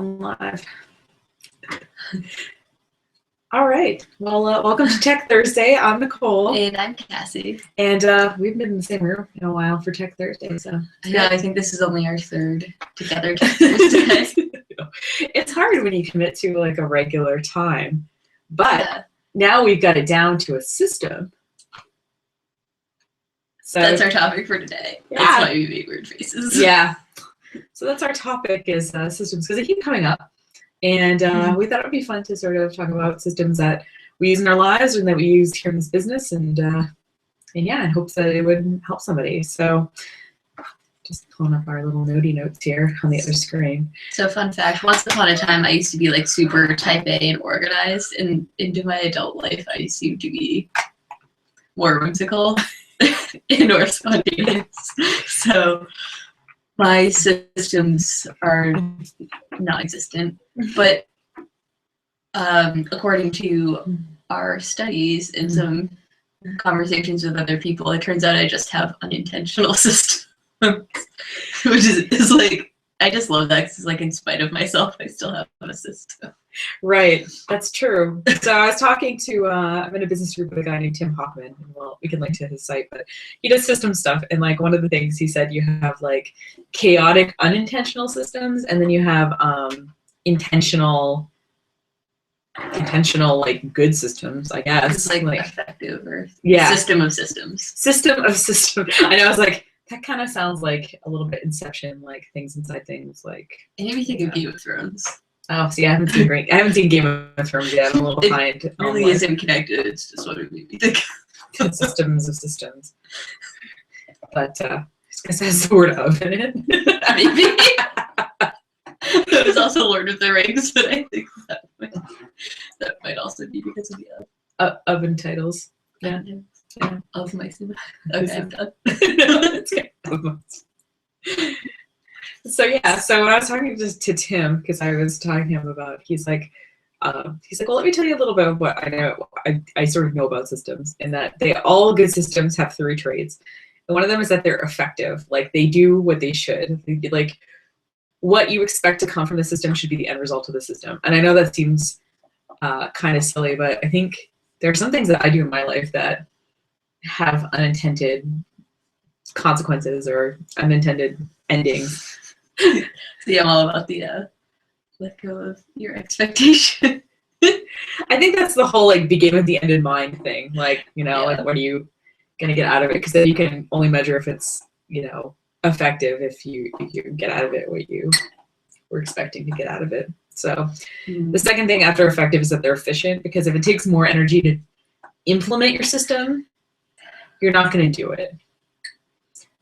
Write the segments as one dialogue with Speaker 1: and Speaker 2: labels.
Speaker 1: I'm live. All right. Well, welcome to Tech Thursday. I'm Nicole.
Speaker 2: And I'm Cassie.
Speaker 1: And we've been in the same room in a while for Tech Thursday. So
Speaker 2: yeah, I think this is only our third together Tech Thursday.
Speaker 1: It's hard when you commit to like a regular time, but now we've got it down to a system. So
Speaker 2: that's our topic for today.
Speaker 1: Yeah.
Speaker 2: That's why we make weird faces.
Speaker 1: Yeah. So that's our topic is systems, because they keep coming up. And we thought it would be fun to sort of talk about systems that we use in our lives and that we use here in this business, and yeah, in hopes that it would help somebody. So just pulling up our little notey notes here on the other screen.
Speaker 2: So fun fact, once upon a time I used to be like super type A and organized, and into my adult life I seem to be more whimsical and more spontaneous. So my systems are non-existent, but according to our studies and some conversations with other people, it turns out I just have unintentional systems, which is like, I just love that because it's like in spite of myself, I still have a system.
Speaker 1: Right, that's true. So I was talking to, I'm in a business group with a guy named Tim Hoffman. Well, we can link to his site, but he does system stuff. And like one of the things he said, you have like chaotic unintentional systems, and then you have intentional like good systems, I guess.
Speaker 2: It's like effective or system of systems.
Speaker 1: System of systems. I know, I was like, that kind of sounds like a little bit Inception, like things inside things, like.
Speaker 2: And you think of Game of Thrones.
Speaker 1: Oh, see, I haven't seen Game of Thrones yet. I'm a little behind.
Speaker 2: It really isn't connected. It's just what it made me think.
Speaker 1: Systems of systems. But I guess it has the word of in it.
Speaker 2: Maybe. It was also Lord of the Rings, but I think that might also be because of the
Speaker 1: oven titles. Yeah.
Speaker 2: Of my super. Okay, I'm done.
Speaker 1: It's okay. So yeah, so when I was talking to Tim, because I was talking to him about, he's like, well, let me tell you a little bit of what I know. I sort of know about systems, and that all good systems have 3 traits. And one of them is that they're effective. Like they do what they should. Like what you expect to come from the system should be the end result of the system. And I know that seems kind of silly, but I think there are some things that I do in my life that have unintended consequences or unintended endings.
Speaker 2: See, I'm all about the let go of your expectation.
Speaker 1: I think that's the whole like begin with the end in mind thing. Like, like what are you gonna get out of it? Because then you can only measure if it's, effective if you get out of it what you were expecting to get out of it. So the second thing after effective is that they're efficient, because if it takes more energy to implement your system, you're not going to do it.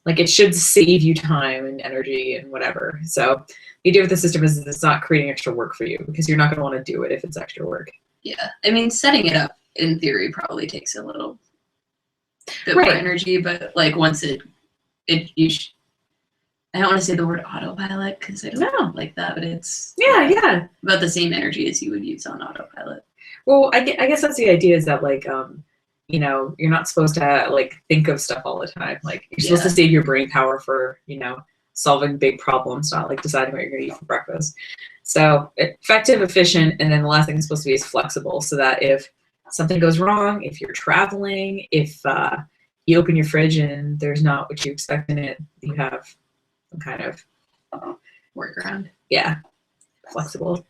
Speaker 1: Like it should save you time and energy and whatever. So the idea with the system is it's not creating extra work for you, because you're not going to want to do it if it's extra work.
Speaker 2: Yeah, I mean, setting it up in theory probably takes a little bit more energy, but like once I don't want to say the word autopilot because I don't like that, but it's about the same energy as you would use on autopilot.
Speaker 1: Well, I guess that's the idea, is that like you're not supposed to like think of stuff all the time. Like you're supposed to save your brain power for solving big problems, not like deciding what you're going to eat for breakfast. So effective, efficient, and then the last thing it's supposed to be is flexible, so that if something goes wrong, if you're traveling, if you open your fridge and there's not what you expect in it, you have some kind of
Speaker 2: workaround.
Speaker 1: Yeah, flexible.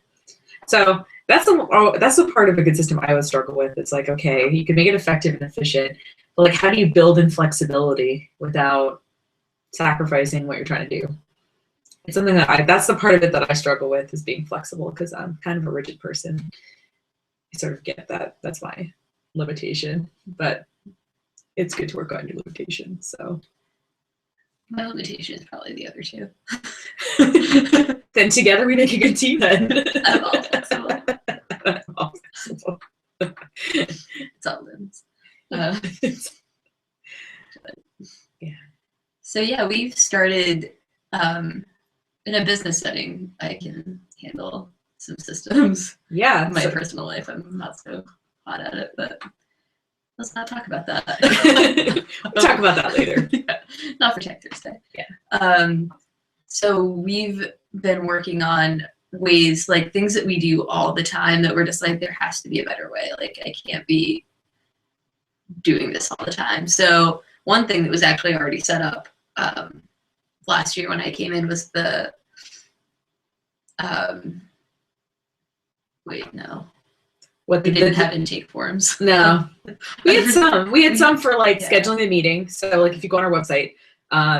Speaker 1: So that's the part of a good system I always struggle with. It's like, okay, you can make it effective and efficient, but like, how do you build in flexibility without sacrificing what you're trying to do? It's something that that's the part of it that I struggle with, is being flexible, because I'm kind of a rigid person. I sort of get that. That's my limitation, but it's good to work on your limitation. So
Speaker 2: my limitation is probably the other 2.
Speaker 1: Then together we make a good team then.
Speaker 2: I'm all flexible.
Speaker 1: I'm all flexible.
Speaker 2: It's all limbs.
Speaker 1: Yeah.
Speaker 2: So yeah, we've started in a business setting. I can handle some systems.
Speaker 1: Yeah.
Speaker 2: In my personal life, I'm not so hot at it, but let's not talk about that.
Speaker 1: We'll talk about that later.
Speaker 2: Yeah. Not for Tech Thursday.
Speaker 1: Yeah.
Speaker 2: So we've been working on ways, like things that we do all the time that we're just like, there has to be a better way. Like I can't be doing this all the time. So one thing that was actually already set up last year when I came in was the wait, no.
Speaker 1: What
Speaker 2: We didn't have intake forms.
Speaker 1: No. We had some. We had some for like
Speaker 2: Yeah.
Speaker 1: scheduling the meeting. So like if you go on our website,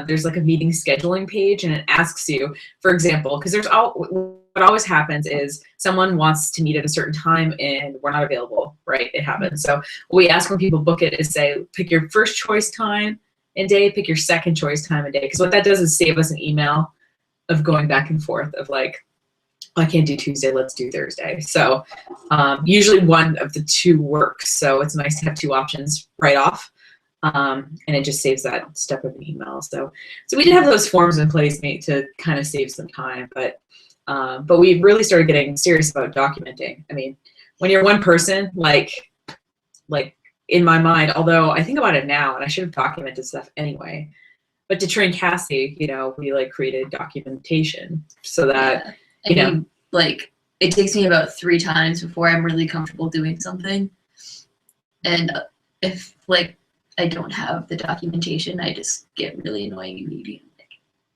Speaker 1: there's like a meeting scheduling page and it asks you, for example, because what always happens is someone wants to meet at a certain time and we're not available, right? It happens. So what we ask when people book it is say, pick your first choice time and day, pick your second choice time and day. Because what that does is save us an email of going back and forth of like, I can't do Tuesday, let's do Thursday. So usually one of the two works. So it's nice to have two options right off. And it just saves that step of an email. So we did have those forms in place to kind of save some time, but we really started getting serious about documenting. I mean, when you're one person, like in my mind, although I think about it now and I should have documented stuff anyway, but to train Cassie, you know, we like created documentation so that,
Speaker 2: you know, like it takes me about 3 times before I'm really comfortable doing something. And if like I don't have the documentation, I just get really annoying immediately. Like,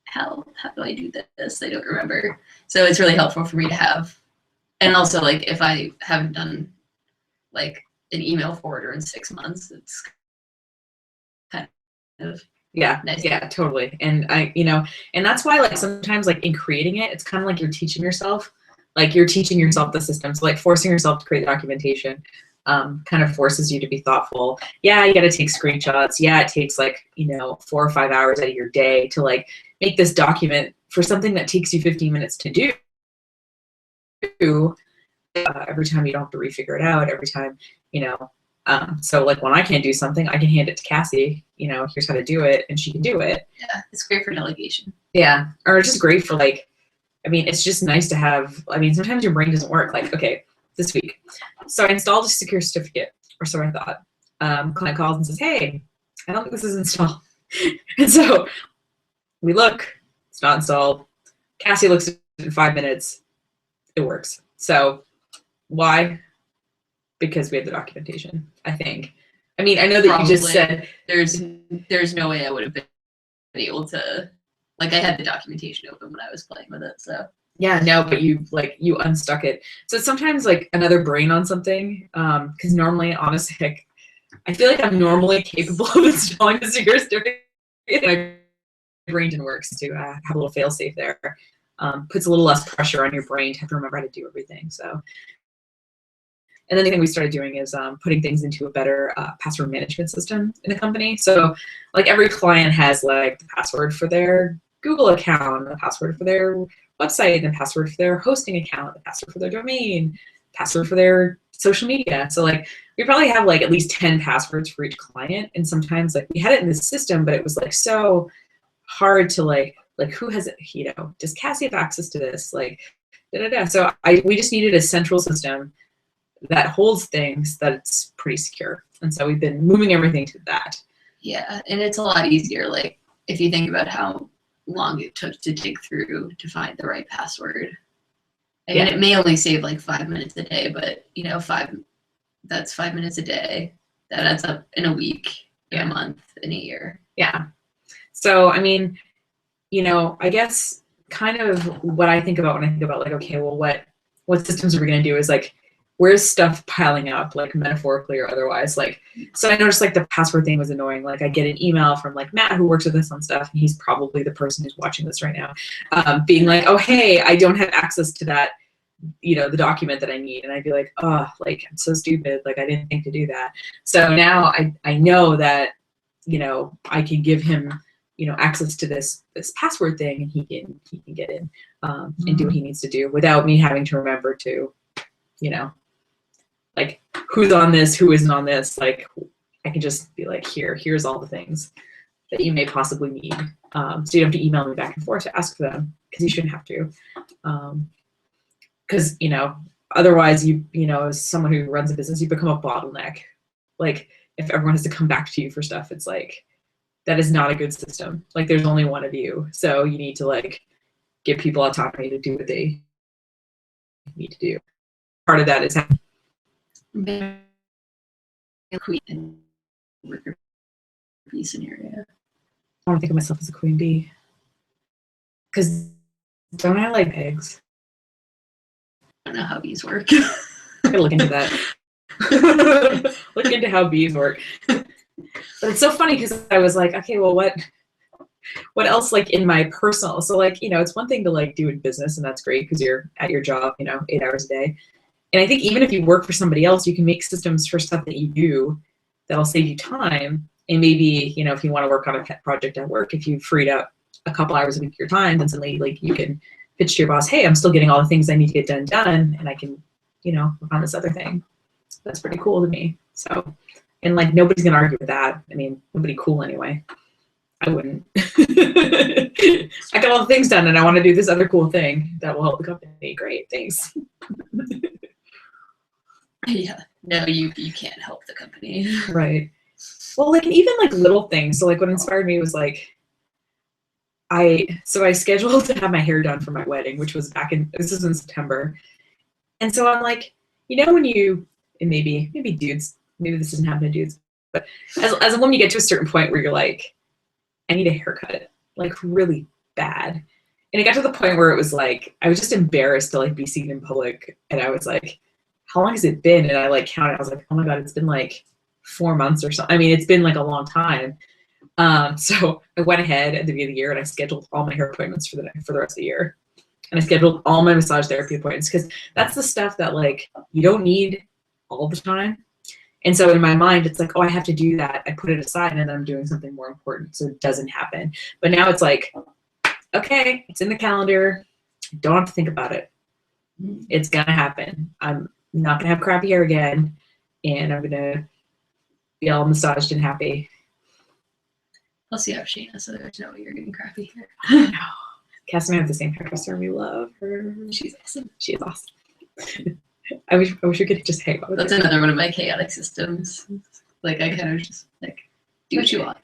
Speaker 2: how do I do this? I don't remember. So it's really helpful for me to have. And also like if I haven't done like an email forwarder in 6 months, it's kind of nice.
Speaker 1: Yeah, totally. And and that's why like sometimes like in creating it, it's kind of like you're teaching yourself. Like you're teaching yourself the system. So like forcing yourself to create documentation kind of forces you to be thoughtful. Yeah, you got to take screenshots. Yeah, it takes like, 4 or 5 hours out of your day to like make this document for something that takes you 15 minutes to do. Every time you don't have to refigure it out, every time, so like when I can't do something, I can hand it to Cassie, here's how to do it, and she can do it.
Speaker 2: Yeah, it's great for delegation.
Speaker 1: Yeah, or it's just great for like, I mean, it's just nice to have, I mean, sometimes your brain doesn't work. Like, okay, this week. So I installed a secure certificate, or so I thought. Client calls and says, hey, I don't think this is installed. And so we look, it's not installed. Cassie looks at it in 5 minutes. It works. So why? Because we have the documentation, I think. I mean, I know that you just said
Speaker 2: there's no way I would have been able to, like I had the documentation open when I was playing with it, so.
Speaker 1: Yeah, no, but you unstuck it. So sometimes like another brain on something, because normally, honestly, I feel like I'm normally capable of installing the secure certificate. My brain didn't work, so have a little fail safe there. Puts a little less pressure on your brain to have to remember how to do everything. So. And then the thing we started doing is putting things into a better password management system in the company. So like every client has like the password for their Google account, the password for their website, the password for their hosting account, the password for their domain, password for their social media. So like we probably have like at least 10 passwords for each client. And sometimes like we had it in the system, but it was like so hard to like who has it, does Cassie have access to this? Like, So we just needed a central system that holds things that's pretty secure. And so we've been moving everything to that.
Speaker 2: Yeah, and it's a lot easier, like if you think about how long it took to dig through to find the right password. I mean, it may only save like 5 minutes a day, but that's 5 minutes a day. That adds up in a week, in a month, in a year.
Speaker 1: Yeah. So, I mean, I guess kind of what I think about when I think about like, okay, well, what systems are we going to do is like, where's stuff piling up, like metaphorically or otherwise? Like, so I noticed like the password thing was annoying. Like I get an email from like Matt who works with us on stuff, and he's probably the person who's watching this right now, being like, oh, hey, I don't have access to that, the document that I need. And I'd be like, oh, like I'm so stupid. Like I didn't think to do that. So now I know that, I can give him, access to this password thing, and he can get in and do what he needs to do without me having to remember to, like who's on this, who isn't on this. Like I can just be like, here's all the things that you may possibly need. So you don't have to email me back and forth to ask for them, because you shouldn't have to. Because, otherwise you as someone who runs a business, you become a bottleneck. Like if everyone has to come back to you for stuff, it's like, that is not a good system. Like there's only one of you. So you need to like give people autonomy to do what they need to do. Part of that is
Speaker 2: queen in worker bee scenario.
Speaker 1: I don't think of myself as a queen bee. Because don't I like eggs?
Speaker 2: I don't know how bees work.
Speaker 1: I'm gonna look into that. Look into how bees work. But it's so funny because I was like, okay, well, what else, like, in my personal, so, like, you know, it's one thing to, like, do in business, and that's great because you're at your job, you know, 8 hours a day. And I think even if you work for somebody else, you can make systems for stuff that you do that'll save you time. And maybe, you know, if you want to work on a pet project at work, if you've freed up a couple hours a week of your time, then suddenly, like, you can pitch to your boss, hey, I'm still getting all the things I need to get done, and I can, you know, work on this other thing. That's pretty cool to me. So, and, like, nobody's gonna argue with that. I mean, nobody cool anyway. I wouldn't. I got all the things done, and I want to do this other cool thing that will help the company. Great, thanks.
Speaker 2: Yeah, no, you can't help the company.
Speaker 1: Right. Well, like, and even like little things. So, like, what inspired me was like, I scheduled to have my hair done for my wedding, which was this was in September. And so I'm like, you know, when you, and maybe dudes, maybe this doesn't happen to dudes, but as a woman, you get to a certain point where you're like, I need a haircut, like, really bad. And it got to the point where it was like, I was just embarrassed to, like, be seen in public. And I was like, how long has it been? And I, like, counted. I was like, oh my God, it's been like 4 months or something. I mean, it's been like a long time. So I went ahead at the beginning of the year and I scheduled all my hair appointments for the rest of the year. And I scheduled all my massage therapy appointments because that's the stuff that, like, you don't need all the time. And so in my mind, it's like, oh, I have to do that. I put it aside and then I'm doing something more important so it doesn't happen. But now it's like, okay, it's in the calendar. Don't have to think about it. It's going to happen. I'm not going to have crappy hair again. And I'm going to be all massaged and happy.
Speaker 2: Plus, you have Shayna, so there's no way you're getting crappy hair.
Speaker 1: I know. Cass and I have the same hairdresser. We love her.
Speaker 2: She's awesome.
Speaker 1: She is awesome. I wish we could just hang out with
Speaker 2: That's
Speaker 1: her.
Speaker 2: another one of my chaotic systems. Like, I kind of just, like, do what you want.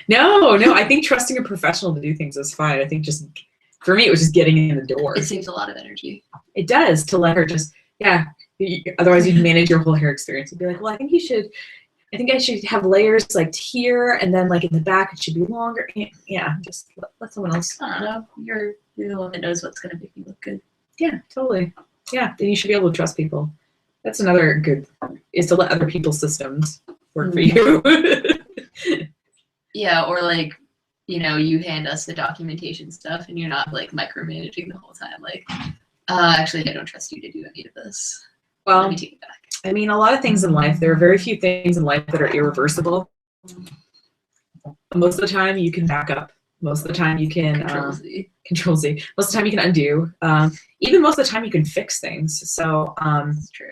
Speaker 1: No, I think trusting a professional to do things is fine. I think just, for me, it was just getting in the door.
Speaker 2: It saves a lot of energy.
Speaker 1: It does, to let her just, yeah. Otherwise, you'd manage your whole hair experience. You'd be like, well, I think I should have layers, like, here, and then, like, in the back, it should be longer. Yeah, just let someone else.
Speaker 2: I don't know. You're the one that knows what's going to make you look good.
Speaker 1: Yeah, totally. Yeah, then you should be able to trust people. That's another good, is to let other people's systems work for you.
Speaker 2: Yeah, or, like, you know, you hand us the documentation stuff and you're not, like, micromanaging the whole time. Like, actually, I don't trust you to do any of this.
Speaker 1: Well,
Speaker 2: let me take it back.
Speaker 1: I mean, a lot of things in life, there are very few things in life that are irreversible. Most of the time, you can back up. Most of the time, you can Control Z. Most of the time, you can undo. Even most of the time, you can fix things. So
Speaker 2: that's true.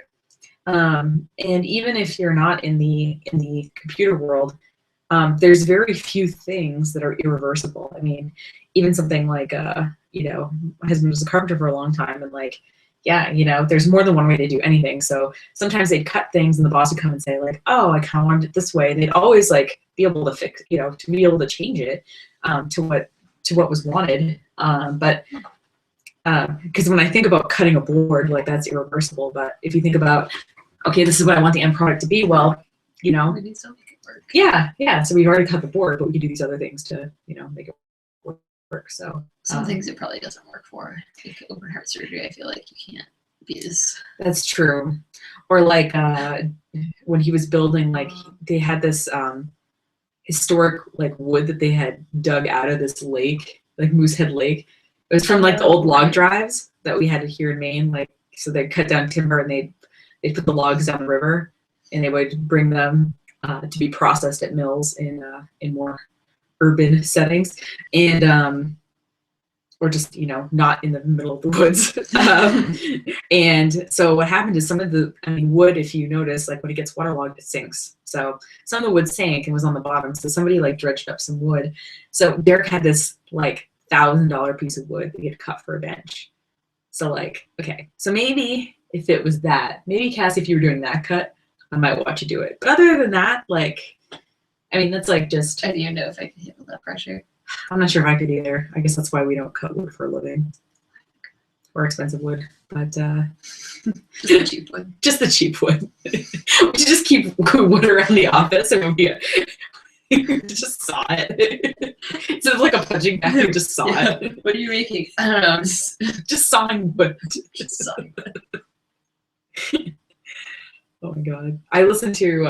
Speaker 1: And even if you're not in the computer world, there's very few things that are irreversible. I mean, even something like you know, my husband was a carpenter for a long time, and, like, yeah, you know, there's more than one way to do anything. So sometimes they'd cut things and the boss would come and say, like, oh, I kind of wanted it this way. And they'd always, like, be able to fix, you know, to be able to change it to what was wanted. But because when I think about cutting a board, like, that's irreversible. But if you think about, okay, this is what I want the end product to be, well, you know,
Speaker 2: we need to make it work.
Speaker 1: Yeah. So we've already cut the board, but we can do these other things to, you know, make it work. So
Speaker 2: some things it probably doesn't work for. Like open heart surgery, I feel like you can't be as.
Speaker 1: That's true. Or, like, when he was building, like, they had this historic, like, wood that they had dug out of this lake, like Moosehead Lake. It was from, like, the old log drives that we had here in Maine. Like, so they cut down timber and they put the logs down the river, and they would bring them to be processed at mills in more urban settings, and or just, you know, not in the middle of the woods. And so what happened is some of the, I mean, wood, if you notice, like, when it gets waterlogged, it sinks. So some of the wood sank and was on the bottom. So somebody, like, dredged up some wood. So Derek had this, like, $1,000 piece of wood that he had cut for a bench. So, like, okay, so maybe if it was that, maybe, Cass, if you were doing that cut, I might watch you do it. But other than that, like, I mean, that's, like, just.
Speaker 2: I don't even know if I could handle that pressure.
Speaker 1: I'm not sure if I could either. I guess that's why we don't cut wood for a living. or expensive wood, but
Speaker 2: Just the cheap one.
Speaker 1: just the cheap wood. We should just keep wood around the office, and we just saw it. Instead of like a punching bag, we just saw it.
Speaker 2: What are you making? I don't know. I'm
Speaker 1: Just sawing wood.
Speaker 2: just sawing wood.
Speaker 1: Oh my god. I listen to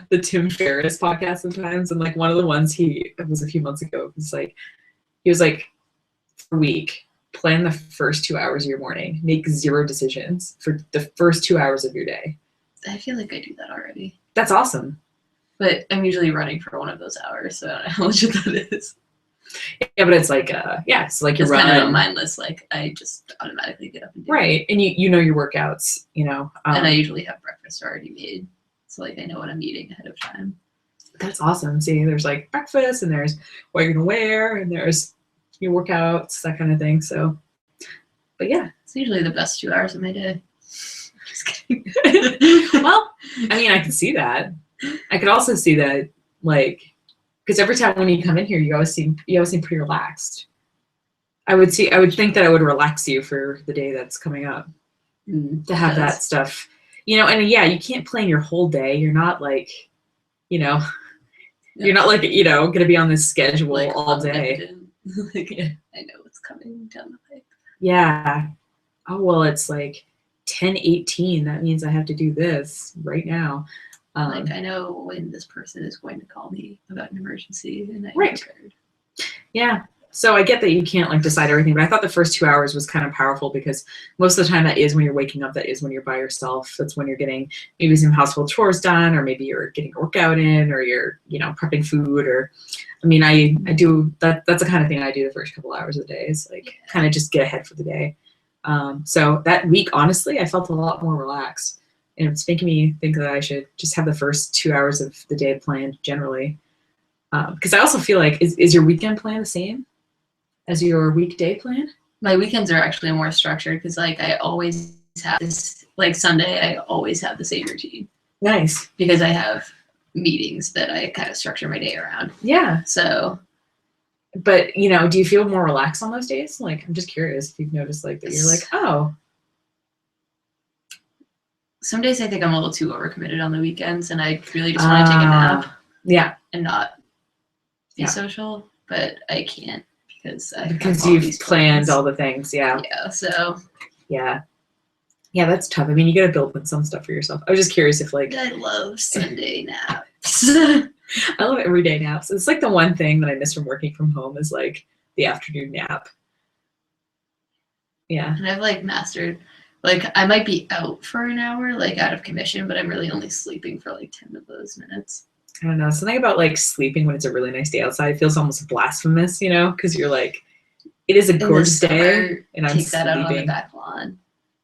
Speaker 1: the Tim Ferriss podcast sometimes, and like one of the ones it was a few months ago, he was like, for a week, plan the first 2 hours of your morning, make 0 decisions for the first 2 hours of your day.
Speaker 2: I feel like I do that already.
Speaker 1: That's awesome.
Speaker 2: But I'm usually running for one of those hours, so I don't know how legit that is.
Speaker 1: Yeah, but it's like it's like you're
Speaker 2: It's
Speaker 1: running.
Speaker 2: kind of mindless, like I just automatically get up and do
Speaker 1: Right.
Speaker 2: it.
Speaker 1: And you know your workouts, you know.
Speaker 2: And I usually have breakfast already made. So like I know what I'm eating ahead of time.
Speaker 1: That's awesome. See, there's like breakfast, and there's what you're gonna wear, and there's your workouts, that kind of thing. So, but yeah.
Speaker 2: It's usually the best 2 hours of my day. Just kidding.
Speaker 1: Well, I mean, I can see that. I could also see that, like, because every time when you come in here, you always seem pretty relaxed. I would think that I would relax you for the day that's coming up to have that stuff, you know. And yeah, you can't plan your whole day. You're not like, you know, you're not like, you know, gonna be on this schedule
Speaker 2: like,
Speaker 1: all day.
Speaker 2: Like, I know what's coming down the pipe.
Speaker 1: Yeah. Oh well, it's like 10:18. That means I have to do this right now.
Speaker 2: Like I know when this person is going to call me about an emergency, and I'm
Speaker 1: right.
Speaker 2: prepared.
Speaker 1: Yeah. So I get that you can't like decide everything, but I thought the first 2 hours was kind of powerful because most of the time that is when you're waking up, that is when you're by yourself. That's when you're getting maybe some household chores done, or maybe you're getting a workout in, or you're, you know, prepping food, or I mean, I do that. That's the kind of thing I do the first couple hours of the day, is like kind of just get ahead for the day. So that week, honestly, I felt a lot more relaxed. And it's making me think that I should just have the first 2 hours of the day planned generally. Because I also feel like, is your weekend plan the same as your weekday plan?
Speaker 2: My weekends are actually more structured because like I always have this, like Sunday, I always have the same routine.
Speaker 1: Nice.
Speaker 2: Because I have meetings that I kind of structure my day around.
Speaker 1: Yeah.
Speaker 2: So.
Speaker 1: But, you know, do you feel more relaxed on those days? Like, I'm just curious if you've noticed like that you're like, oh.
Speaker 2: Some days I think I'm a little too overcommitted on the weekends, and I really just want to take a nap.
Speaker 1: Yeah.
Speaker 2: And not be social, but I can't because
Speaker 1: you've planned all the things. Yeah.
Speaker 2: Yeah. So.
Speaker 1: Yeah. Yeah, that's tough. I mean, you got to build in some stuff for yourself. I was just curious if like.
Speaker 2: I love Sunday naps.
Speaker 1: I love everyday naps. It's like the one thing that I miss from working from home is like the afternoon nap. Yeah.
Speaker 2: And I've like mastered. Like, I might be out for an hour, like, out of commission, but I'm really only sleeping for, like, 10 of those minutes.
Speaker 1: I don't know. Something about, like, sleeping when it's a really nice day outside feels almost blasphemous, you know? Because you're like, it is a gorgeous day, and I'm
Speaker 2: take that out on the back lawn.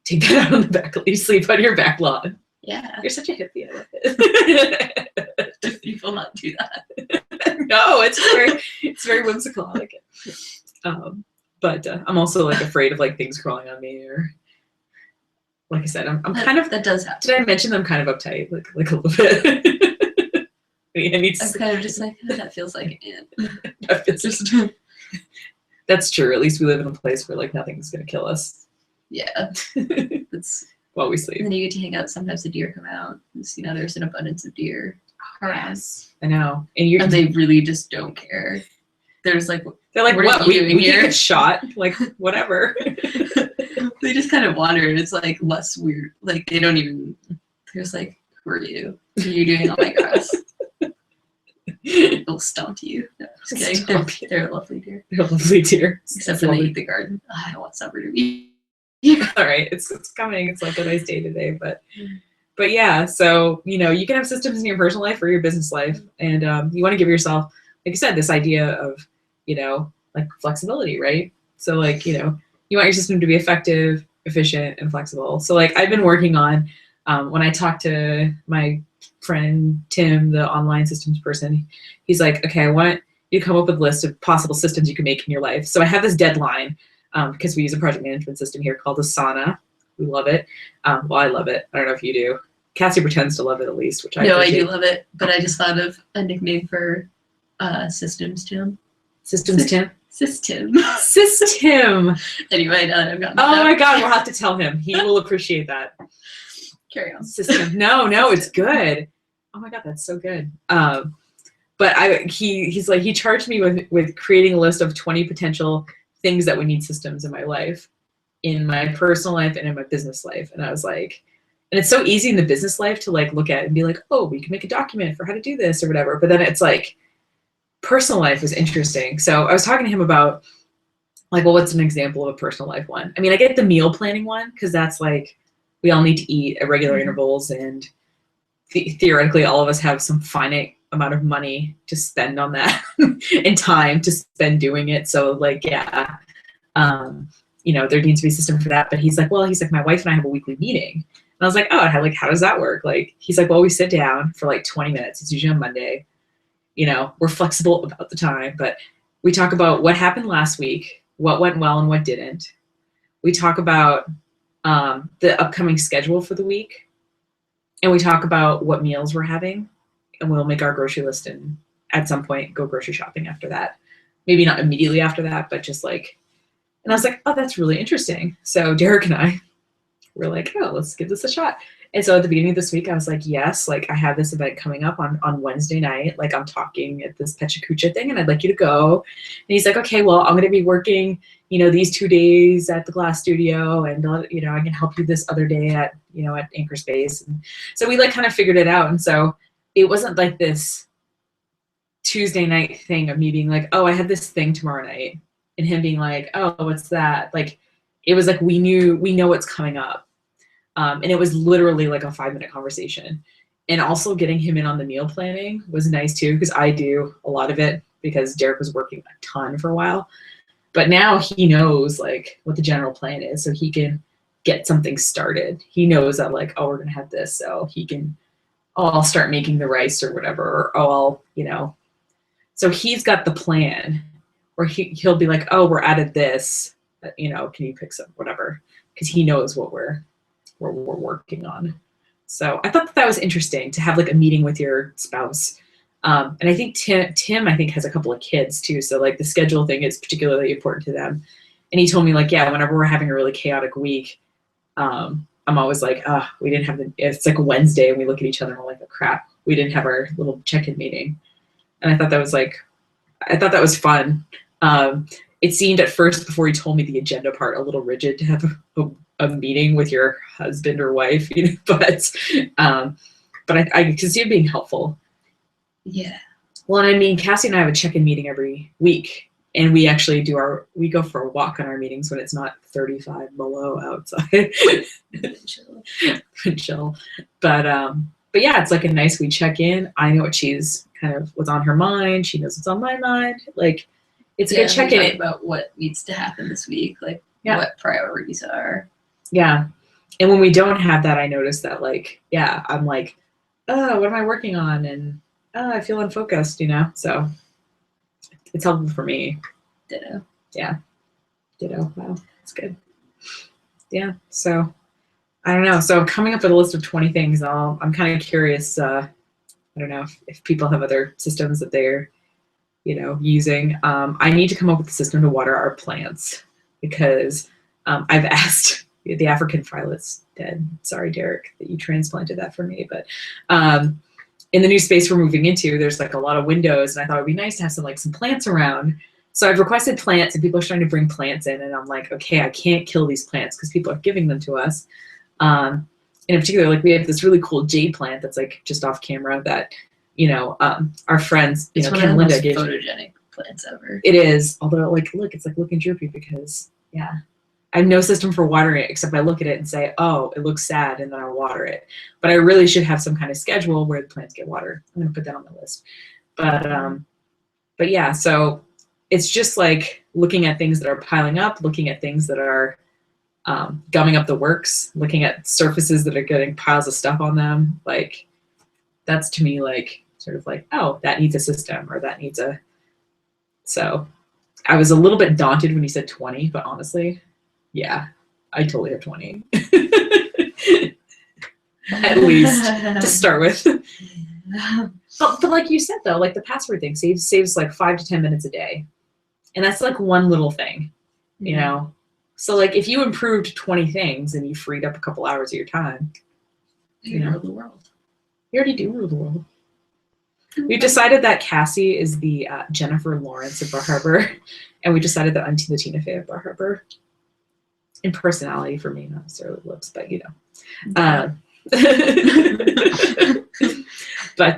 Speaker 1: Take that out on the back lawn. You sleep on your back lawn.
Speaker 2: Yeah.
Speaker 1: You're such a hippie. I love it.
Speaker 2: Do people not do that?
Speaker 1: No, it's very whimsical. I like it. But I'm also, like, afraid of, like, things crawling on me or... Like I said, I'm kind of.
Speaker 2: That does happen.
Speaker 1: Did I mention I'm kind of uptight, like a little bit?
Speaker 2: I'm kind of just like, oh, that feels like an ant.
Speaker 1: That's true. At least we live in a place where like nothing's gonna kill us.
Speaker 2: Yeah, it's
Speaker 1: while we sleep.
Speaker 2: And then you get to hang out. Sometimes the deer come out. You know, there's an abundance of deer around.
Speaker 1: Yes, I know,
Speaker 2: and they really just don't care. They're like,
Speaker 1: what? We get shot, like whatever.
Speaker 2: They just kind of wander, and it's like less weird. Like they don't even. They're just like, "Who are you? What are you doing on my grass?" They'll stomp you. No, just kidding. They're a lovely deer.
Speaker 1: They're a lovely deer.
Speaker 2: Except when they eat the garden. Oh, I want supper to be.
Speaker 1: All right, it's coming. It's like a nice day today, but yeah. So you know, you can have systems in your personal life or your business life, and you want to give yourself, like you said, this idea of, you know, like flexibility, right? So like, you know, you want your system to be effective, efficient, and flexible. So like I've been working on, when I talked to my friend Tim, the online systems person, he's like, okay, I want you to come up with a list of possible systems you can make in your life. So I have this deadline because we use a project management system here called Asana. We love it. Well, I love it. I don't know if you do. Cassie pretends to love it at least, which I appreciate.
Speaker 2: I do love it, but I just thought of a nickname for Systems Tim.
Speaker 1: Systems Tim?
Speaker 2: System.
Speaker 1: System.
Speaker 2: Anyway, now that I've gotten
Speaker 1: Oh my God, we'll have to tell him. He will appreciate that.
Speaker 2: Carry on.
Speaker 1: System. No, it's good. Oh my God, that's so good. But he's like, he charged me with creating a list of 20 potential things that would need systems in my life, in my personal life and in my business life. And I was like, and it's so easy in the business life to like look at and be like, oh, we can make a document for how to do this or whatever. But then it's like, personal life was interesting. So I was talking to him about like, well, what's an example of a personal life one? I mean, I get the meal planning one because that's like, we all need to eat at regular intervals, and theoretically all of us have some finite amount of money to spend on that and time to spend doing it. So like, yeah, there needs to be a system for that. But he's like, my wife and I have a weekly meeting. And I was like, oh, how does that work? Like, he's like, well, we sit down for like 20 minutes. It's usually on Monday. We're flexible about the time, but we talk about what happened last week, what went well and what didn't. We talk about the upcoming schedule for the week. And we talk about what meals we're having, and we'll make our grocery list and at some point go grocery shopping after that. Maybe not immediately after that, but just like, and I was like, oh, that's really interesting. So Derek and I were like, oh, let's give this a shot. And so at the beginning of this week, I was like, yes, like I have this event coming up on Wednesday night. Like I'm talking at this Pechakucha thing and I'd like you to go. And he's like, okay, well, I'm going to be working, these 2 days at the glass studio, and, I can help you this other day at Anchor Space. And so we like kind of figured it out. And so it wasn't like this Tuesday night thing of me being like, oh, I have this thing tomorrow night, and him being like, oh, what's that? Like, it was like, we know what's coming up. And it was literally like a 5-minute conversation. And also getting him in on the meal planning was nice too, because I do a lot of it because Derek was working a ton for a while. But now he knows like what the general plan is, so he can get something started. He knows that like, oh, we're going to have this, so he can, oh, I'll start making the rice or whatever, or oh, I'll, so he's got the plan where he'll be like, oh, we're out of this, can you pick some, whatever, because he knows what we're working on. So I thought that was interesting to have like a meeting with your spouse. And I think Tim, I think, has a couple of kids too. So like the schedule thing is particularly important to them. And he told me like, yeah, whenever we're having a really chaotic week, I'm always like, we didn't have it's like Wednesday and we look at each other and we're like, oh, crap, we didn't have our little check-in meeting. And I thought that was fun. It seemed at first, before he told me the agenda part, a little rigid to have a meeting with your husband or wife, but I can see it being helpful.
Speaker 2: Yeah.
Speaker 1: Well, and I mean, Cassie and I have a check-in meeting every week, and we actually we go for a walk on our meetings when it's not 35 below outside. Chill. But yeah, it's like a nice, we check in. I know what's on her mind. She knows what's on my mind. Like, it's a good check-in
Speaker 2: about what needs to happen this week, like what priorities are.
Speaker 1: Yeah. And when we don't have that, I notice that like, yeah, I'm like, oh, what am I working on? And I feel unfocused, so it's helpful for me.
Speaker 2: Ditto.
Speaker 1: Yeah. Ditto. Wow. That's good. Yeah. So I don't know. So coming up with a list of 20 things, I'm kind of curious. I don't know if people have other systems that they're, using. I need to come up with a system to water our plants because I've asked. The African violet's dead. Sorry, Derek, that you transplanted that for me. But in the new space we're moving into, there's like a lot of windows, and I thought it'd be nice to have some plants around. So I've requested plants, and people are starting to bring plants in, and I'm like, okay, I can't kill these plants because people are giving them to us. And in particular, like we have this really cool jade plant that's like just off camera that, our friends,
Speaker 2: it's
Speaker 1: Ken and Linda gave.
Speaker 2: Photogenic plants ever.
Speaker 1: It is, although like, look, it's like looking droopy because I have no system for watering it except I look at it and say, oh, it looks sad, and then I'll water it. But I really should have some kind of schedule where the plants get watered. I'm gonna put that on the list. But yeah, so it's just like looking at things that are piling up, looking at things that are gumming up the works, looking at surfaces that are getting piles of stuff on them. Like that's to me like sort of like, oh, that needs a system, or that needs a. So I was a little bit daunted when you said 20, but honestly, yeah, I totally have 20. At least to start with. But like you said though, like the password thing saves like 5 to 10 minutes a day. And that's like one little thing, you know? So like if you improved 20 things and you freed up a couple hours of your time,
Speaker 2: You know, the world.
Speaker 1: You already do rule the world. We've decided that Cassie is the Jennifer Lawrence of Bar Harbor, and we decided that I'm the Tina Fey of Bar Harbor. In personality for me, not necessarily looks, but you know. But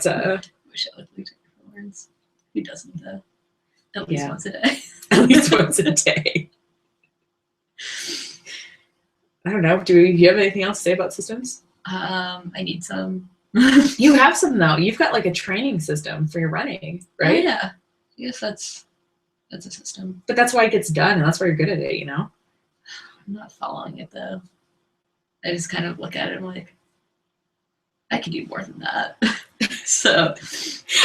Speaker 2: I wish I would be Jennifer Lawrence. Who doesn't though? At least once a day.
Speaker 1: At least once a day. I don't know. Do you have anything else to say about systems?
Speaker 2: I need some.
Speaker 1: You have some though. You've got like a training system for your running, right?
Speaker 2: Oh, yeah. I guess that's a system.
Speaker 1: But that's why it gets done, and that's why you're good at it, you know?
Speaker 2: I'm not following it though. I just kind of look at it and I'm like, I could do more than that. So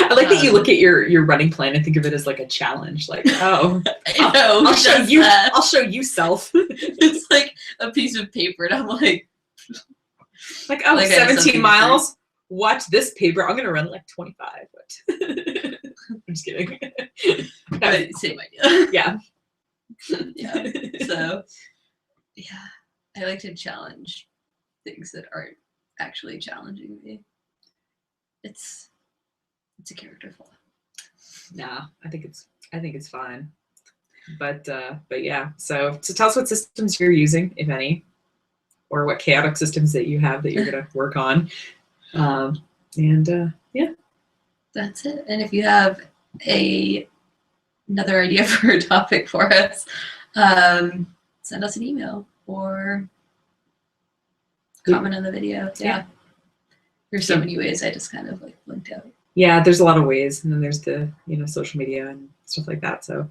Speaker 1: I like that you look at your running plan and think of it as like a challenge. Like, oh,
Speaker 2: I know,
Speaker 1: I'll show you.
Speaker 2: That?
Speaker 1: I'll show you self.
Speaker 2: It's like a piece of paper, and I'm like,
Speaker 1: oh,
Speaker 2: like
Speaker 1: 17 miles. Watch this paper. I'm gonna run like 25. But I'm just kidding.
Speaker 2: But same idea.
Speaker 1: Yeah.
Speaker 2: Yeah. So yeah, I like to challenge things that aren't actually challenging me. It's a character flaw.
Speaker 1: Nah, I think it's fine. But yeah. So tell us what systems you're using, if any, or what chaotic systems that you have that you're gonna work on. Yeah.
Speaker 2: That's it. And if you have another idea for a topic for us, send us an email or comment on the video. Yeah. There's so many ways. I just kind of like blinked out. Yeah,
Speaker 1: there's a lot of ways, and then there's the social media and stuff like that. So,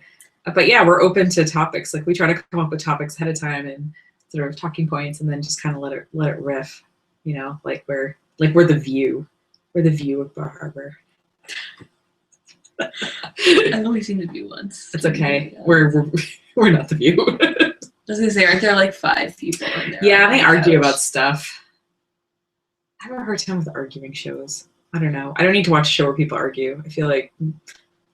Speaker 1: but yeah, we're open to topics. Like we try to come up with topics ahead of time and sort of talking points, and then just kind of let it riff. Like we're the view. We're the view of Bar Harbor.
Speaker 2: I've only seen the view once.
Speaker 1: It's okay. We're not the view.
Speaker 2: I was gonna say, aren't there like 5 people in there?
Speaker 1: Yeah, they argue about stuff. I have a hard time with arguing shows. I don't know. I don't need to watch a show where people argue. I feel like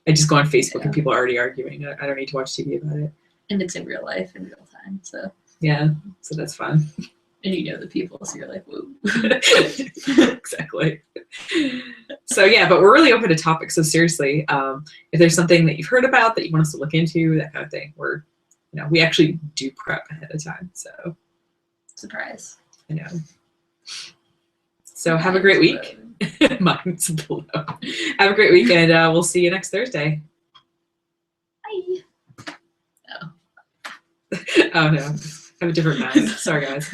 Speaker 1: I just go on Facebook and people are already arguing. I don't need to watch TV about it.
Speaker 2: And it's in real life, in real time. So
Speaker 1: yeah, so that's fun.
Speaker 2: And you know the people, so you're like, whoa.
Speaker 1: Exactly. So yeah, but we're really open to topics. So seriously, if there's something that you've heard about that you want us to look into, that kind of thing, we actually do prep ahead of time. So
Speaker 2: surprise.
Speaker 1: I know. So have a great week. Mine's below. Have a great week, and we'll see you next Thursday.
Speaker 2: Bye.
Speaker 1: Oh no, I have a different mind. Sorry, guys.